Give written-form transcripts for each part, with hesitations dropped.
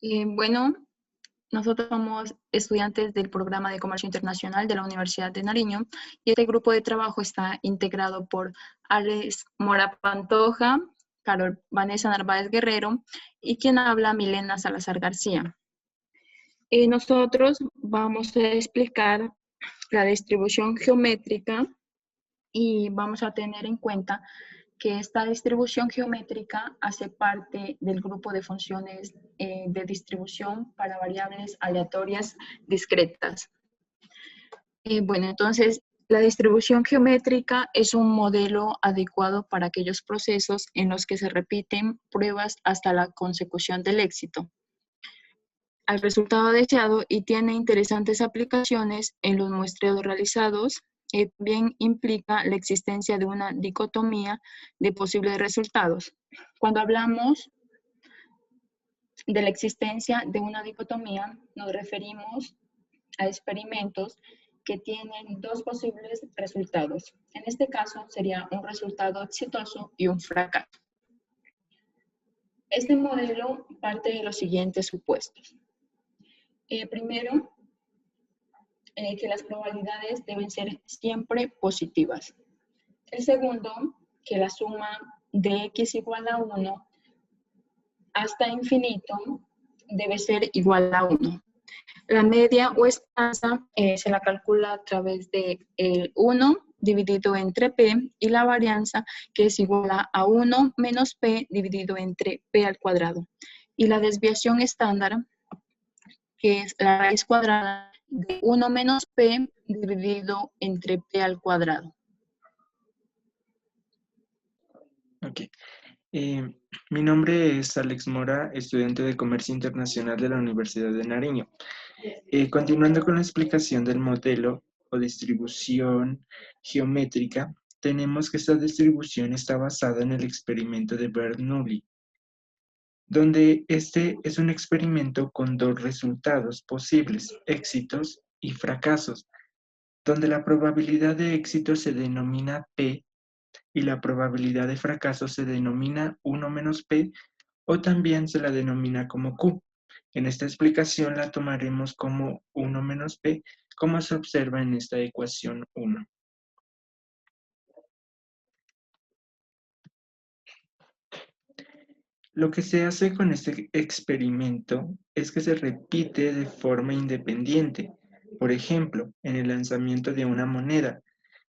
Bueno, nosotros somos estudiantes del programa de Comercio Internacional de la Universidad de Nariño y este grupo de trabajo está integrado por Alex Mora Pantoja, Carol Vanessa Narváez Guerrero y quien habla Milena Salazar García. Nosotros vamos a explicar la distribución geométrica y vamos a tener en cuenta que esta distribución geométrica hace parte del grupo de funciones de distribución para variables aleatorias discretas. Bueno, entonces, la distribución geométrica es un modelo adecuado para aquellos procesos en los que se repiten pruebas hasta la consecución del éxito al resultado deseado y tiene interesantes aplicaciones en los muestreos realizados. También implica la existencia de una dicotomía de posibles resultados. Cuando hablamos de la existencia de una dicotomía, nos referimos a experimentos que tienen dos posibles resultados. En este caso sería un resultado exitoso y un fracaso. Este modelo parte de los siguientes supuestos. Primero, que las probabilidades deben ser siempre positivas. El segundo, que la suma de x igual a 1 hasta infinito debe ser igual a 1. La media o estanza se la calcula a través de 1 dividido entre p y la varianza que es igual a 1 menos p dividido entre p al cuadrado. Y la desviación estándar, que es la raíz cuadrada de 1 menos p dividido entre p al cuadrado. Ok. Mi nombre es Alex Mora, estudiante de Comercio Internacional de la Universidad de Nariño. Continuando con la explicación del modelo o distribución geométrica, tenemos que esta distribución está basada en el experimento de Bernoulli, donde este es un experimento con dos resultados posibles, éxitos y fracasos, donde la probabilidad de éxito se denomina P y la probabilidad de fracaso se denomina 1 menos P o también se la denomina como Q. En esta explicación la tomaremos como 1 menos P, como se observa en esta ecuación 1. Lo que se hace con este experimento es que se repite de forma independiente. Por ejemplo, en el lanzamiento de una moneda,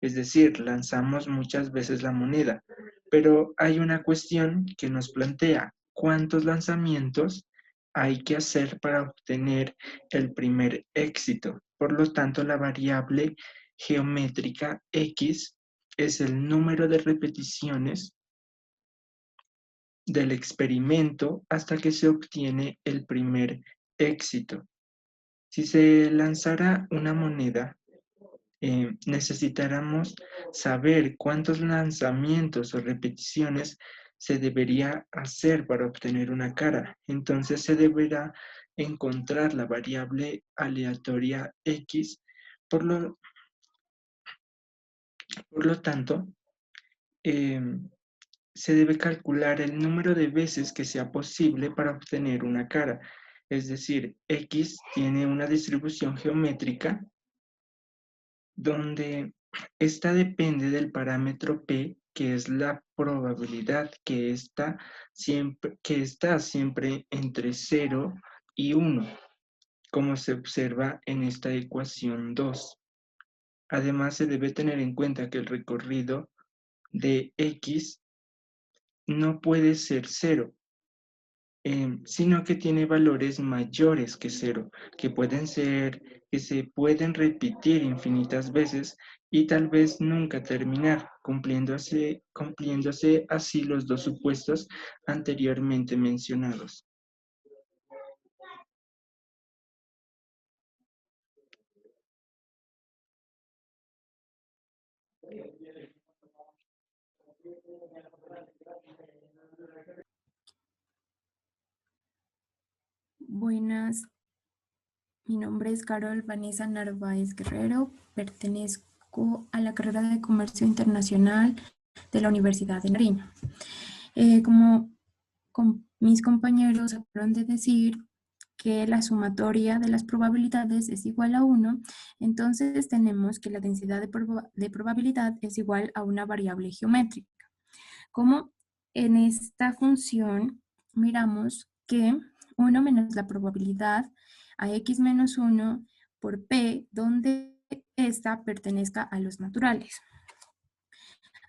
es decir, lanzamos muchas veces la moneda, pero hay una cuestión que nos plantea, ¿cuántos lanzamientos hay que hacer para obtener el primer éxito? Por lo tanto, la variable geométrica X es el número de repeticiones del experimento hasta que se obtiene el primer éxito. Si se lanzara una moneda, necesitáramos saber cuántos lanzamientos o repeticiones se debería hacer para obtener una cara. Entonces se deberá encontrar la variable aleatoria X. Por lo tanto, se debe calcular el número de veces que sea posible para obtener una cara. Es decir, X tiene una distribución geométrica donde esta depende del parámetro P, que es la probabilidad que está siempre entre 0 y 1, como se observa en esta ecuación 2. Además, se debe tener en cuenta que el recorrido de X no puede ser 0, sino que tiene valores mayores que 0, que se pueden repetir infinitas veces y tal vez nunca terminar, cumpliéndose así los dos supuestos anteriormente mencionados. Buenas, mi nombre es Carol Vanessa Narváez Guerrero, pertenezco a la carrera de Comercio Internacional de la Universidad de Nariño. Como mis compañeros acabaron de decir, que la sumatoria de las probabilidades es igual a 1, entonces tenemos que la densidad de probabilidad es igual a una variable geométrica. Como en esta función miramos que 1 menos la probabilidad a x menos 1 por p, donde esta pertenezca a los naturales.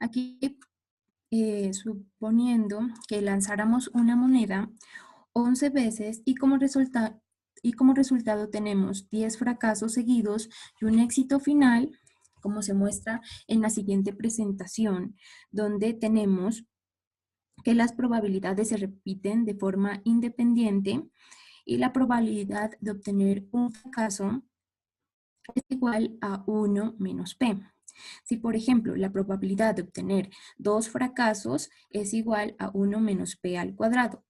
Aquí, suponiendo que lanzáramos una moneda 11 veces y como resultado tenemos 10 fracasos seguidos y un éxito final, como se muestra en la siguiente presentación, donde tenemos que las probabilidades se repiten de forma independiente y la probabilidad de obtener un fracaso es igual a 1 menos p. Si, por ejemplo, la probabilidad de obtener 2 fracasos es igual a 1 menos p al cuadrado,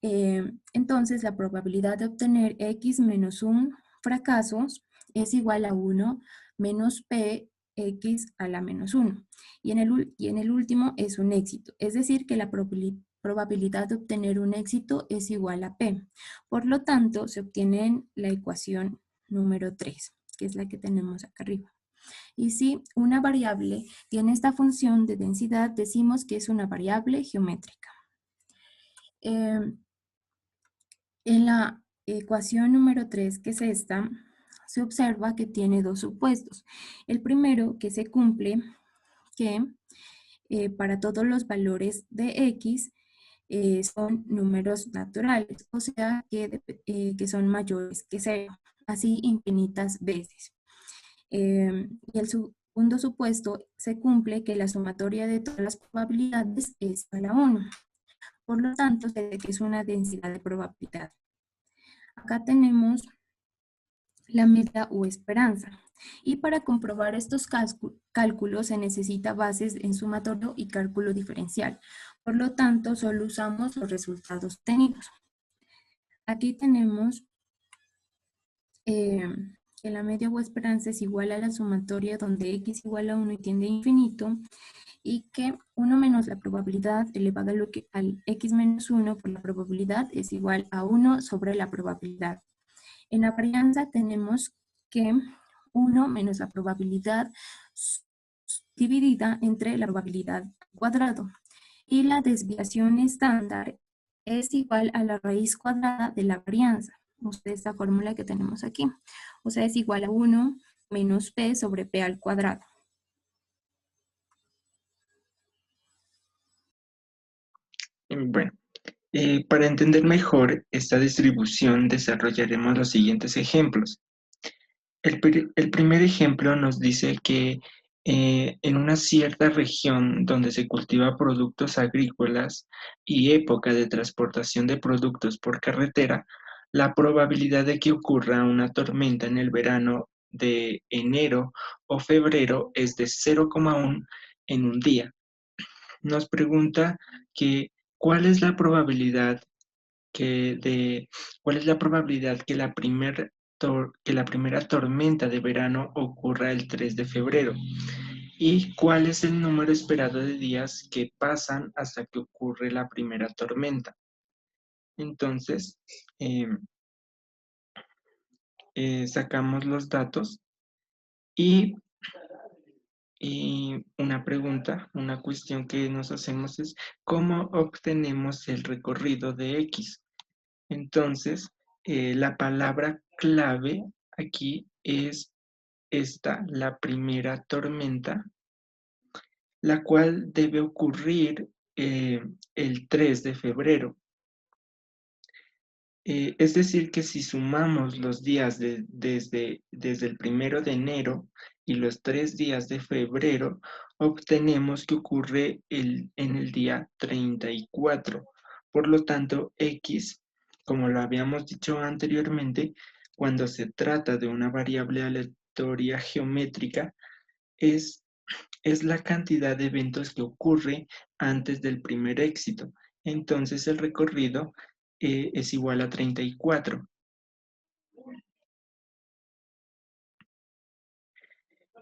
entonces la probabilidad de obtener x menos 1 fracasos es igual a 1 menos p x a la menos 1. Y en el último es un éxito, es decir, que la probabilidad de obtener un éxito es igual a p. Por lo tanto, se obtiene en la ecuación número 3, que es la que tenemos acá arriba. Y si una variable tiene esta función de densidad, decimos que es una variable geométrica. En la ecuación número 3, que es esta, se observa que tiene dos supuestos. El primero, que se cumple, que para todos los valores de x son números naturales, o sea que son mayores que 0, así infinitas veces. Y el segundo supuesto se cumple que la sumatoria de todas las probabilidades es igual a 1. Por lo tanto, se ve que es una densidad de probabilidad. Acá tenemos la medida o esperanza. Y para comprobar estos cálculos se necesita bases en sumatorio y cálculo diferencial. Por lo tanto, solo usamos los resultados obtenidos. Aquí tenemos que la media o esperanza es igual a la sumatoria donde x igual a 1 y tiende a infinito, y que 1 menos la probabilidad elevada al x menos 1 por la probabilidad es igual a 1 sobre la probabilidad. En la varianza tenemos que 1 menos la probabilidad dividida entre la probabilidad al cuadrado. Y la desviación estándar es igual a la raíz cuadrada de la varianza. Ustedes esta fórmula que tenemos aquí. O sea, es igual a 1 menos p sobre p al cuadrado. Bueno, para entender mejor esta distribución desarrollaremos los siguientes ejemplos. El primer ejemplo nos dice que en una cierta región donde se cultiva productos agrícolas y época de transportación de productos por carretera, la probabilidad de que ocurra una tormenta en el verano de enero o febrero es de 0,1 en un día. Nos pregunta que cuál es la probabilidad cuál es la probabilidad que la primera tormenta de verano ocurra el 3 de febrero y cuál es el número esperado de días que pasan hasta que ocurre la primera tormenta. Entonces, sacamos los datos y una pregunta, una cuestión que nos hacemos es, ¿cómo obtenemos el recorrido de X? Entonces, la palabra clave aquí es esta, la primera tormenta, la cual debe ocurrir el 3 de febrero. Es decir, que si sumamos los días desde el 1 de enero y los 3 días de febrero, obtenemos que ocurre en el día 34. Por lo tanto, X, como lo habíamos dicho anteriormente, cuando se trata de una variable aleatoria geométrica, es la cantidad de eventos que ocurre antes del primer éxito. Entonces el recorrido es igual a 34.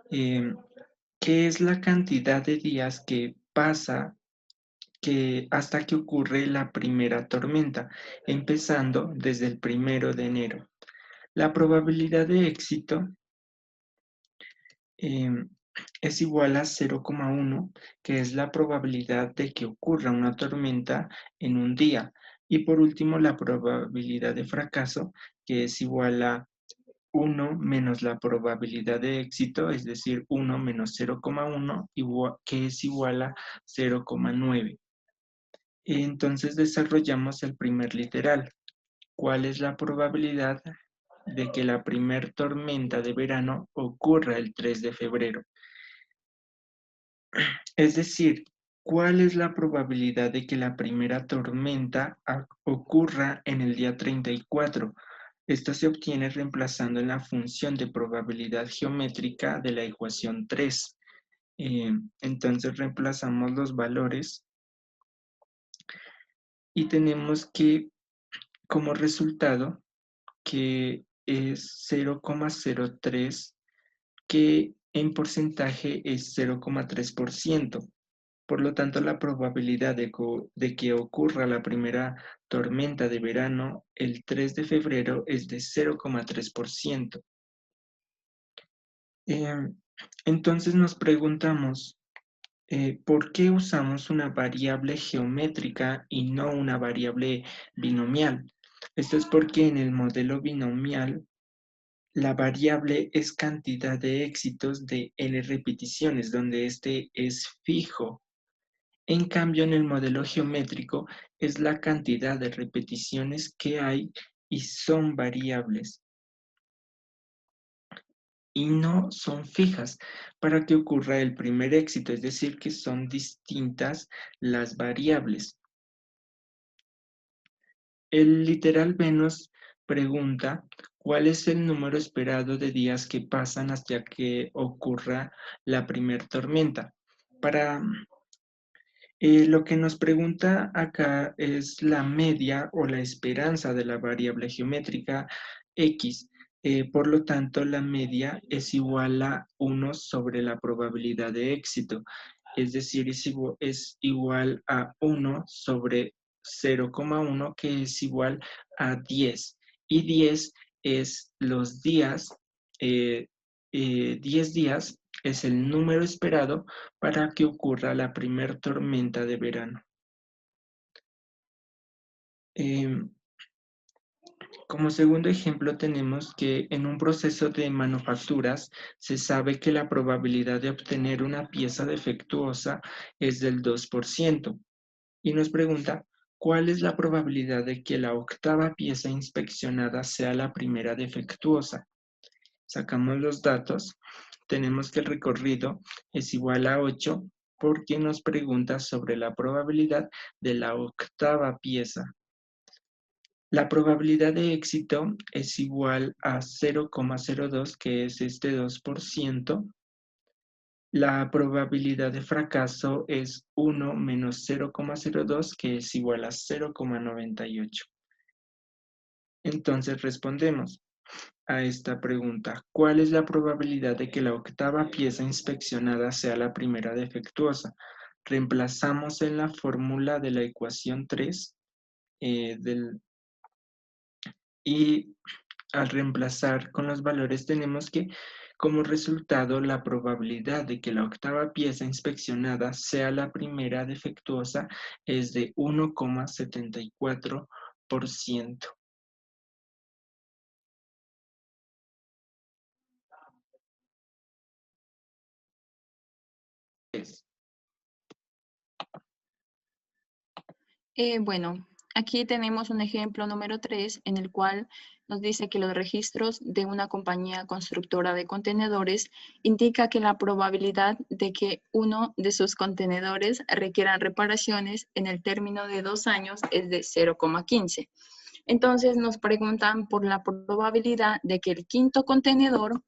¿Qué es la cantidad de días que hasta que ocurre la primera tormenta, empezando desde el 1 de enero. La probabilidad de éxito es igual a 0,1, que es la probabilidad de que ocurra una tormenta en un día. Y por último, la probabilidad de fracaso, que es igual a 1 menos la probabilidad de éxito, es decir, 1 menos 0,1, que es igual a 0,9. Entonces desarrollamos el primer literal. ¿Cuál es la probabilidad de que la primer tormenta de verano ocurra el 3 de febrero? Es decir, ¿cuál es la probabilidad de que la primera tormenta ocurra en el día 34? Esto se obtiene reemplazando en la función de probabilidad geométrica de la ecuación 3. Entonces reemplazamos los valores y tenemos que como resultado que es 0,03, que en porcentaje es 0,3%. Por lo tanto, la probabilidad de que ocurra la primera tormenta de verano el 3 de febrero es de 0,3%. Entonces nos preguntamos, ¿por qué usamos una variable geométrica y no una variable binomial? Esto es porque en el modelo binomial la variable es cantidad de éxitos de n repeticiones, donde este es fijo. En cambio, en el modelo geométrico es la cantidad de repeticiones que hay y son variables y no son fijas para que ocurra el primer éxito, es decir, que son distintas las variables. El literal B nos pregunta cuál es el número esperado de días que pasan hasta que ocurra la primer tormenta. Lo que nos pregunta acá es la media o la esperanza de la variable geométrica X. Por lo tanto, la media es igual a 1 sobre la probabilidad de éxito. Es decir, es igual a 1 sobre 0,1, que es igual a 10. Y 10 es los días, 10 días es el número esperado para que ocurra la primer tormenta de verano. Como segundo ejemplo tenemos que en un proceso de manufacturas se sabe que la probabilidad de obtener una pieza defectuosa es del 2%. Y nos pregunta, ¿cuál es la probabilidad de que la octava pieza inspeccionada sea la primera defectuosa? Sacamos los datos, tenemos que el recorrido es igual a 8 porque nos pregunta sobre la probabilidad de la octava pieza. La probabilidad de éxito es igual a 0,02, que es este 2%. La probabilidad de fracaso es 1 menos 0,02, que es igual a 0,98. Entonces respondemos a esta pregunta. ¿Cuál es la probabilidad de que la octava pieza inspeccionada sea la primera defectuosa? Reemplazamos en la fórmula de la ecuación 3 y al reemplazar con los valores tenemos que como resultado la probabilidad de que la octava pieza inspeccionada sea la primera defectuosa es de 1,74%. Bueno, aquí tenemos un ejemplo número 3 en el cual nos dice que los registros de una compañía constructora de contenedores indica que la probabilidad de que uno de sus contenedores requieran reparaciones en el término de 2 años es de 0,15. Entonces nos preguntan por la probabilidad de que el quinto contenedor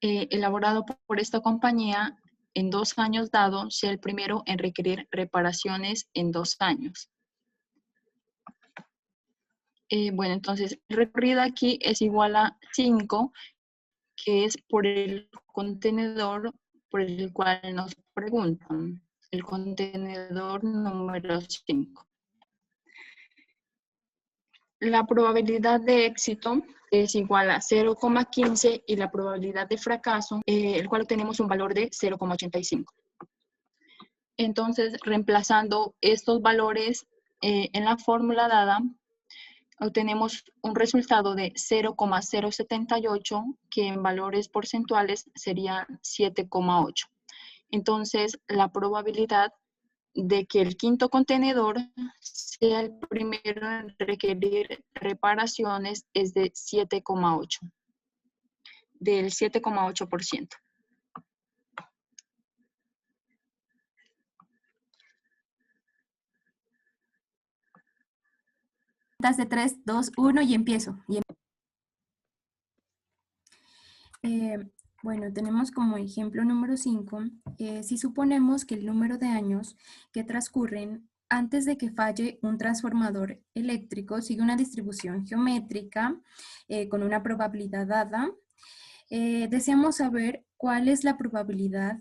elaborado por esta compañía en 2 años dado sea el primero en requerir reparaciones en 2 años. Bueno, entonces el recorrido aquí es igual a 5, que es por el contenedor por el cual nos preguntan. el contenedor número 5. La probabilidad de éxito es igual a 0,15 y la probabilidad de fracaso, el cual tenemos un valor de 0,85. Entonces, reemplazando estos valores en la fórmula dada, obtenemos un resultado de 0,078, que en valores porcentuales sería 7,8. Entonces, la probabilidad de que el quinto contenedor sea el primero en requerir reparaciones es de 7,8, del 7,8%. De 3, 2, 1 y empiezo. Bueno, tenemos como ejemplo número 5, si suponemos que el número de años que transcurren antes de que falle un transformador eléctrico sigue una distribución geométrica con una probabilidad dada, deseamos saber cuál es la probabilidad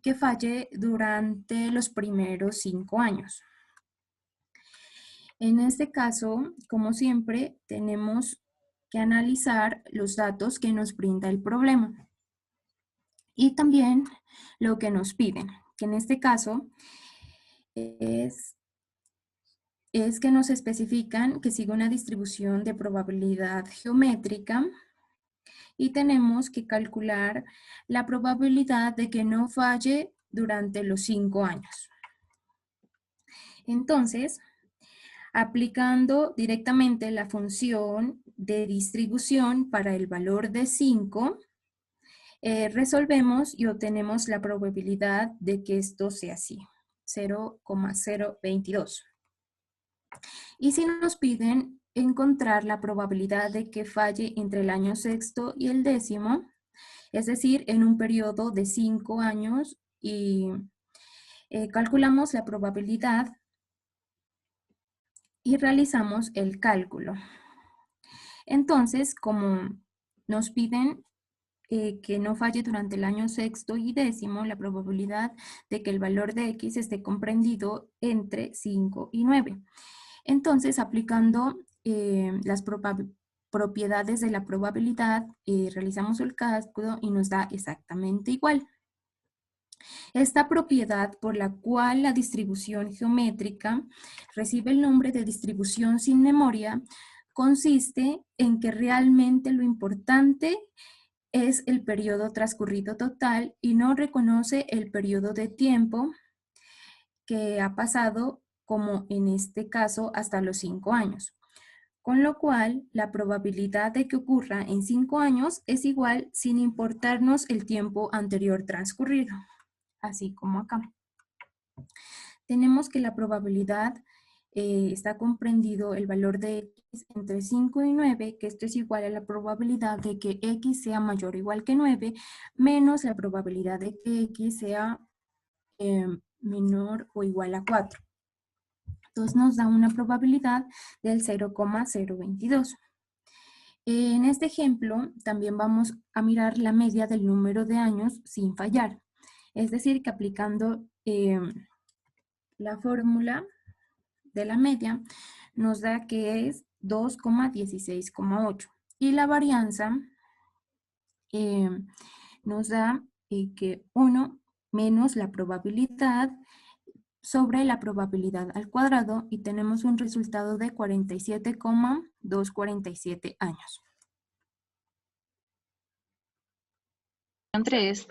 que falle durante los primeros 5 años. En este caso, como siempre, tenemos que analizar los datos que nos brinda el problema y también lo que nos piden, que en este caso es que nos especifican que sigue una distribución de probabilidad geométrica y tenemos que calcular la probabilidad de que no falle durante los 5 años. Entonces, aplicando directamente la función de distribución para el valor de 5, resolvemos y obtenemos la probabilidad de que esto sea así, 0,022. Y si nos piden encontrar la probabilidad de que falle entre el año sexto y el 10º, es decir, en un periodo de 5 años, y calculamos la probabilidad y realizamos el cálculo. Entonces, como nos piden que no falle durante el año sexto y 10º, la probabilidad de que el valor de X esté comprendido entre 5 y 9. Entonces, aplicando las propiedades de la probabilidad, realizamos el cálculo y nos da exactamente igual. Esta propiedad por la cual la distribución geométrica recibe el nombre de distribución sin memoria consiste en que realmente lo importante es el periodo transcurrido total y no reconoce el periodo de tiempo que ha pasado, como en este caso hasta los 5 años. Con lo cual, la probabilidad de que ocurra en 5 años es igual sin importarnos el tiempo anterior transcurrido, así como acá. Tenemos que la probabilidad está comprendido el valor de X entre 5 y 9, que esto es igual a la probabilidad de que X sea mayor o igual que 9, menos la probabilidad de que X sea menor o igual a 4. Entonces nos da una probabilidad del 0,022. En este ejemplo también vamos a mirar la media del número de años sin fallar. Es decir, que aplicando la fórmula de la media nos da que es 2,16,8. Y la varianza nos da que 1 menos la probabilidad sobre la probabilidad al cuadrado y tenemos un resultado de 47,247 años. 3